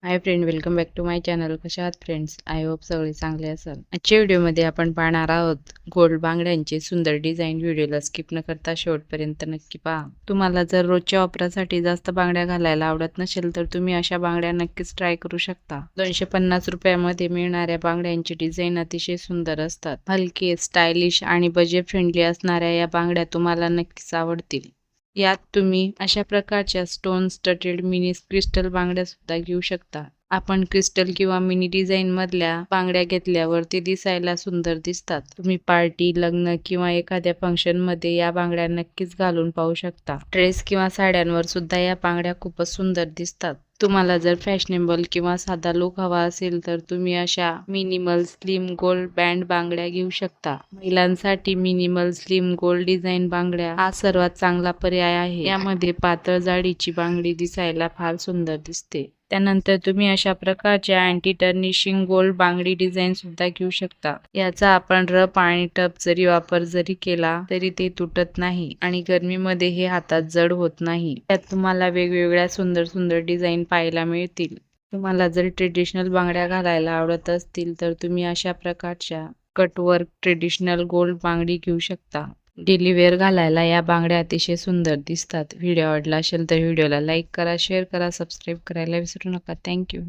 High friend, welcome back to my channel. कशा आहात friends? I hope सगळे चांगले असाल. आजच्या व्हिडिओमध्ये आपण पाहणार आहोत गोल्ड बांगड्यांचे सुंदर डिझाईन. व्हिडिओला स्किप न करता शेवटपर्यंत नक्की पहा. तुम्हाला जर रोजच्या वापरासाठी जास्त बांगड्या घालायला आवडत नसेल तर तुम्ही अशा बांगड्या नक्कीच ट्राय करू शकता. 250 रुपयामध्ये मिळणाऱ्या बांगड्यांची डिझाईन अतिशय सुंदर असतात. हलके, स्टायलिश आणि बजेट फ्रेंडली असणाऱ्या या बांगड्या तुम्हाला नक्कीच आवडतील. यात तुम्ही अशा प्रकारच्या स्टोन स्टटेड मिनी क्रिस्टल बांगड्या सुद्धा घेऊ शकता. आपण क्रिस्टल किंवा मिनी डिझाईन मधल्या बांगड्या घेतल्यावर ते दिसायला सुंदर दिसतात. तुम्ही पार्टी, लग्न किंवा एखाद्या फंक्शन मध्ये या बांगड्या नक्कीच घालून पाहू शकता. ड्रेस किंवा साड्यांवर सुद्धा या बांगड्या खूपच सुंदर दिसतात. तुम्हाला जर फॅशनेबल किंवा साधा लुक हवा असेल तर तुम्ही अशा मिनिमल स्लिम गोल्ड बँड बांगड्या घेऊ शकता. महिलांसाठी मिनिमल स्लिम गोल्ड डिझाईन बांगड्या हा सर्वात चांगला पर्याय आहे. यामध्ये पातळ जाडीची बांगडी दिसायला फार सुंदर दिसते. त्यानंतर तुम्ही अशा प्रकारच्या अँटी टर्निशिंग गोल्ड बांगडी डिझाईन सुद्धा घेऊ शकता. याचा आपण रफ आणि टफ जरी वापर केला तरी ते तुटत नाही आणि गरमीमध्ये हे हातात जड होत नाही. त्यात तुम्हाला वेगवेगळ्या सुंदर सुंदर डिझाईन पाहायला मिळतील. तुम्हाला जर ट्रेडिशनल बांगड्या घालायला आवडत असतील तर तुम्ही अशा प्रकारच्या कटवर्क ट्रेडिशनल गोल्ड बांगडी घेऊ शकता. डेली वेअर घालायला या बांगड्या अतिशय सुंदर दिसतात. व्हिडिओ आवडला असेल तर व्हिडिओला लाईक करा, शेअर करा, सबस्क्राईब करायला विसरू नका. थँक्यू.